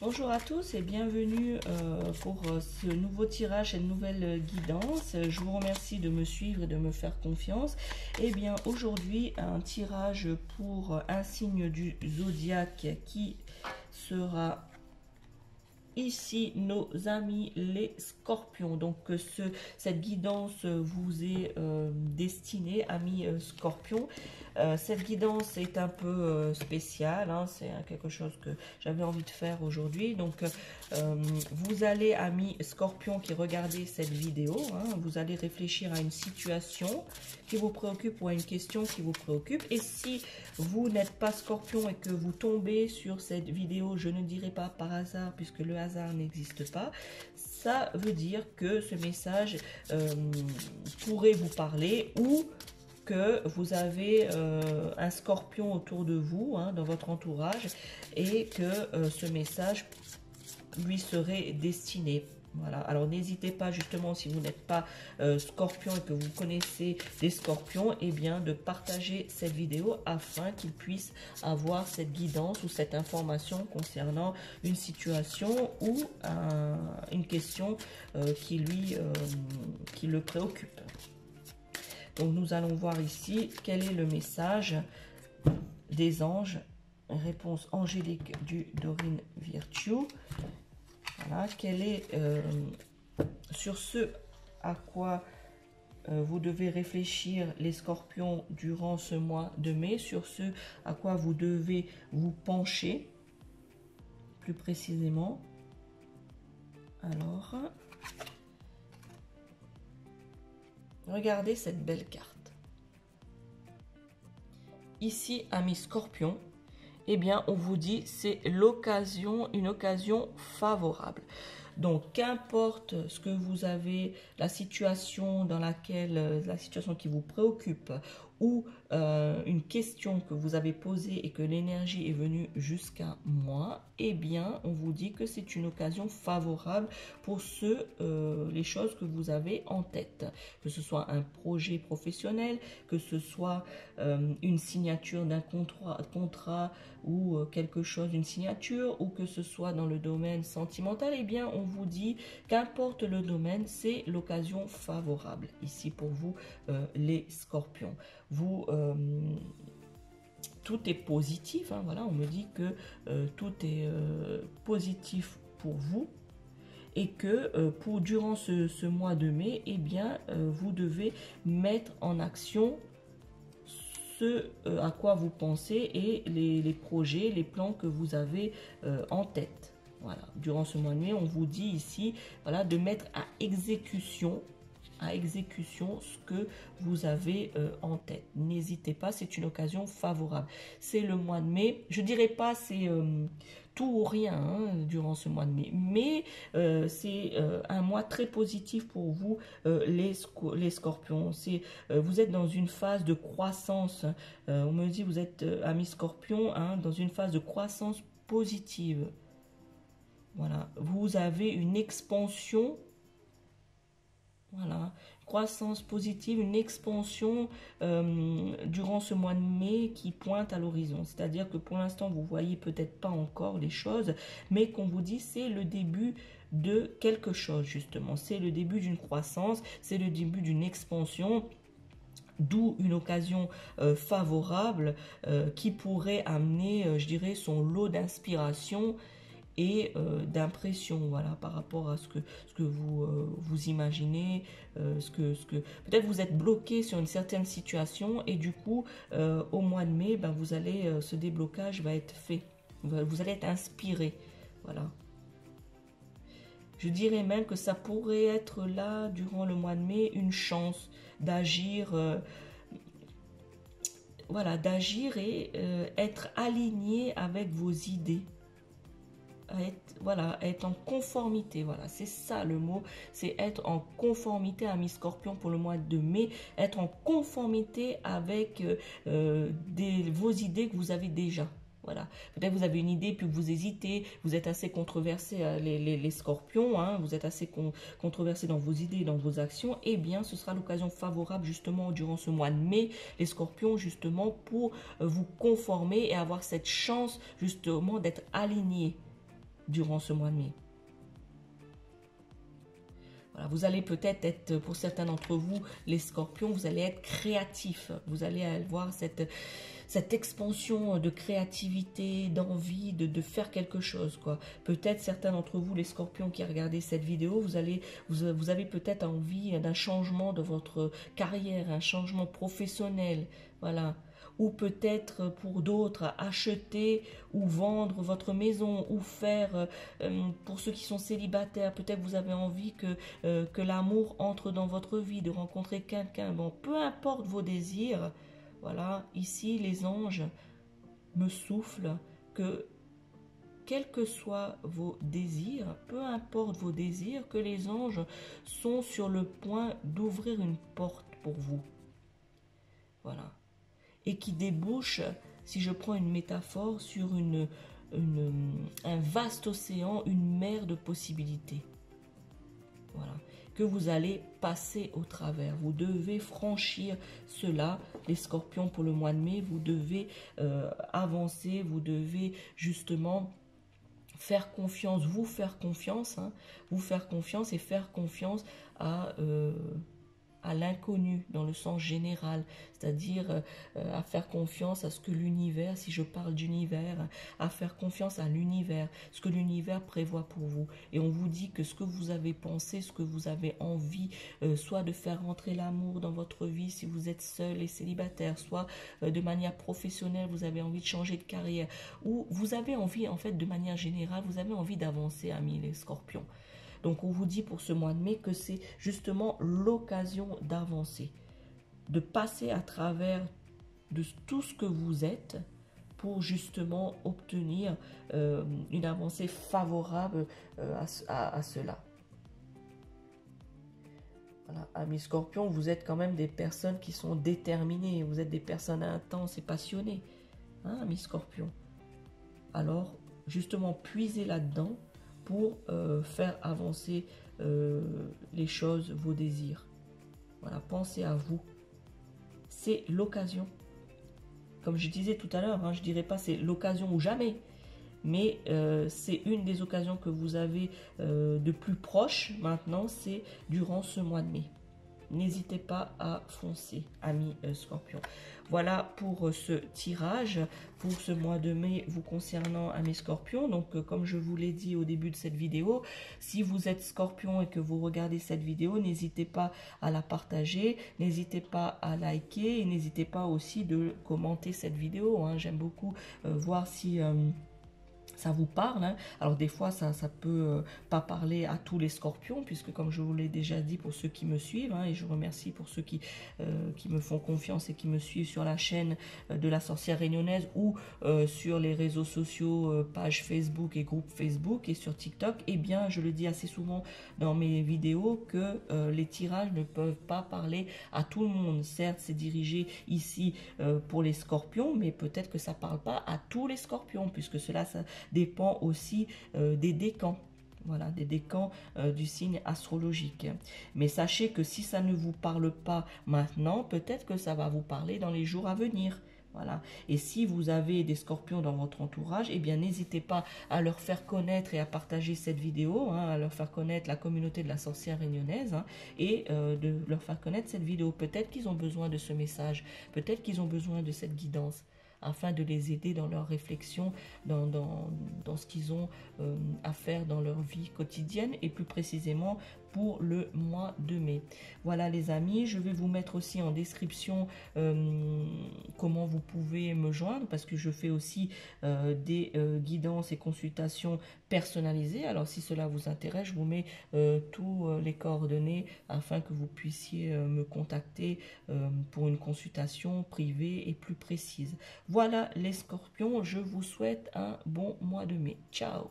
Bonjour à tous et bienvenue pour ce nouveau tirage et une nouvelle guidance. Je vous remercie de me suivre et de me faire confiance. Et bien aujourd'hui, un tirage pour un signe du zodiaque qui sera ici nos amis les scorpions. Donc cette guidance vous est destinée, amis scorpions. Cette guidance est un peu spéciale, hein, c'est quelque chose que j'avais envie de faire aujourd'hui. Donc vous allez, amis scorpions qui regardez cette vidéo, hein, vous allez réfléchir à une situation qui vous préoccupe ou à une question qui vous préoccupe. Et si vous n'êtes pas scorpion et que vous tombez sur cette vidéo, je ne dirai pas par hasard puisque le hasard n'existe pas, ça veut dire que ce message pourrait vous parler ou que vous avez un scorpion autour de vous, hein, dans votre entourage, et que ce message lui serait destiné. Voilà, alors n'hésitez pas justement si vous n'êtes pas scorpion et que vous connaissez des scorpions, et bien de partager cette vidéo afin qu'ils puissent avoir cette guidance ou cette information concernant une situation ou une question qui le préoccupe. Donc nous allons voir ici quel est le message des anges. Réponse angélique du Dorine Virtue. Voilà, quel est sur ce à quoi vous devez réfléchir les scorpions durant ce mois de mai, sur ce à quoi vous devez vous pencher plus précisément. Alors, regardez cette belle carte. Ici, amis scorpions, eh bien, on vous dit c'est l'occasion, une occasion favorable. Donc, qu'importe ce que vous avez, la situation dans laquelle, la situation qui vous préoccupe ou une question que vous avez posée et que l'énergie est venue jusqu'à moi, eh bien, on vous dit que c'est une occasion favorable pour les choses que vous avez en tête. Que ce soit un projet professionnel, que ce soit une signature d'un contrat ou quelque chose, une signature, ou que ce soit dans le domaine sentimental, eh bien, on vous dit qu'importe le domaine, c'est l'occasion favorable ici pour vous, les scorpions. Vous, tout est positif, hein, voilà, on me dit que tout est positif pour vous et que durant ce mois de mai, eh bien, vous devez mettre en action ce à quoi vous pensez et les projets, les plans que vous avez en tête. Voilà, durant ce mois de mai, on vous dit ici, voilà, de mettre à exécution ce que vous avez en tête. N'hésitez pas, c'est une occasion favorable. C'est le mois de mai, je dirais pas c'est tout ou rien, hein, durant ce mois de mai, mais c'est un mois très positif pour vous, les scorpions. Vous êtes dans une phase de croissance, on me dit vous êtes amis scorpions, hein, dans une phase de croissance positive. Voilà, vous avez une expansion. Voilà, croissance positive, une expansion durant ce mois de mai qui pointe à l'horizon. C'est-à-dire que pour l'instant, vous ne voyez peut-être pas encore les choses, mais qu'on vous dit c'est le début de quelque chose, justement. C'est le début d'une croissance, c'est le début d'une expansion. D'où une occasion favorable qui pourrait amener, je dirais, son lot d'inspiration et d'impression, voilà, par rapport à ce que vous imaginez, peut-être vous êtes bloqué sur une certaine situation et du coup au mois de mai, ben, vous allez ce déblocage va être fait, vous allez être inspiré, voilà. Je dirais même que ça pourrait être là durant le mois de mai une chance d'agir, voilà, d'agir et être aligné avec vos idées. Être en conformité, voilà, c'est ça le mot, c'est être en conformité, amis scorpions, pour le mois de mai, être en conformité avec vos idées que vous avez déjà. Voilà, peut-être vous avez une idée puis vous hésitez, vous êtes assez controversé, les scorpions, hein, vous êtes assez controversé dans vos idées, dans vos actions, eh bien ce sera l'occasion favorable justement durant ce mois de mai, les scorpions, justement pour vous conformer et avoir cette chance justement d'être aligné. durant ce mois de mai. Voilà, vous allez peut-être être, pour certains d'entre vous, les scorpions, vous allez être créatifs. Vous allez avoir cette expansion de créativité, d'envie de faire quelque chose, quoi. Peut-être certains d'entre vous, les scorpions qui regardez cette vidéo, vous avez peut-être envie d'un changement de votre carrière, un changement professionnel, voilà. Ou peut-être pour d'autres, acheter ou vendre votre maison, ou faire, pour ceux qui sont célibataires, peut-être vous avez envie que l'amour entre dans votre vie, de rencontrer quelqu'un. Bon, peu importe vos désirs, voilà, ici les anges me soufflent que quels que soient vos désirs, peu importe vos désirs, que les anges sont sur le point d'ouvrir une porte pour vous. Voilà. Et qui débouche, si je prends une métaphore, sur un vaste océan, une mer de possibilités. Voilà. Que vous allez passer au travers. Vous devez franchir cela, les scorpions, pour le mois de mai. Vous devez avancer, vous devez justement faire confiance, vous faire confiance, hein, vous faire confiance et faire confiance à l'inconnu dans le sens général, c'est-à-dire à faire confiance à ce que l'univers, si je parle d'univers, à faire confiance à l'univers, ce que l'univers prévoit pour vous. Et on vous dit que ce que vous avez pensé, ce que vous avez envie, soit de faire rentrer l'amour dans votre vie si vous êtes seul et célibataire, soit de manière professionnelle, vous avez envie de changer de carrière, ou vous avez envie, en fait, de manière générale, vous avez envie d'avancer, amis les scorpions. Donc on vous dit pour ce mois de mai que c'est justement l'occasion d'avancer, de passer à travers de tout ce que vous êtes pour justement obtenir une avancée favorable à cela. Voilà, amis scorpions, vous êtes quand même des personnes qui sont déterminées, vous êtes des personnes intenses et passionnées, hein, amis scorpions. Alors justement, puisez là-dedans pour faire avancer les choses, vos désirs. Voilà, pensez à vous. C'est l'occasion. Comme je disais tout à l'heure, hein, je ne dirais pas c'est l'occasion ou jamais, mais c'est une des occasions que vous avez de plus proche maintenant, c'est durant ce mois de mai. N'hésitez pas à foncer, amis scorpions. Voilà pour ce tirage, pour ce mois de mai vous concernant, amis scorpions. Donc, comme je vous l'ai dit au début de cette vidéo, si vous êtes scorpion et que vous regardez cette vidéo, n'hésitez pas à la partager, n'hésitez pas à liker et n'hésitez pas aussi de commenter cette vidéo, hein. J'aime beaucoup voir si ça vous parle, hein. Alors des fois ça peut pas parler à tous les scorpions, puisque comme je vous l'ai déjà dit pour ceux qui me suivent, hein, et je remercie pour ceux qui me font confiance et qui me suivent sur la chaîne de la sorcière réunionnaise ou sur les réseaux sociaux, page Facebook et groupe Facebook et sur TikTok, eh bien je le dis assez souvent dans mes vidéos que les tirages ne peuvent pas parler à tout le monde. Certes c'est dirigé ici pour les scorpions, mais peut-être que ça parle pas à tous les scorpions, puisque cela ça dépend aussi des décans. Voilà, des décans du signe astrologique. Mais sachez que si ça ne vous parle pas maintenant, peut-être que ça va vous parler dans les jours à venir. Voilà. Et si vous avez des scorpions dans votre entourage, eh bien n'hésitez pas à leur faire connaître et à partager cette vidéo, hein, à leur faire connaître la communauté de la sorcière réunionnaise, hein, et de leur faire connaître cette vidéo. Peut-être qu'ils ont besoin de ce message, peut-être qu'ils ont besoin de cette guidance, afin de les aider dans leur réflexion, dans ce qu'ils ont à faire dans leur vie quotidienne, et plus précisément pour le mois de mai. Voilà les amis, je vais vous mettre aussi en description comment vous pouvez me joindre, parce que je fais aussi des guidances et consultations personnalisées. Alors si cela vous intéresse, je vous mets tous les coordonnées afin que vous puissiez me contacter pour une consultation privée et plus précise. Voilà les scorpions, je vous souhaite un bon mois de mai. Ciao!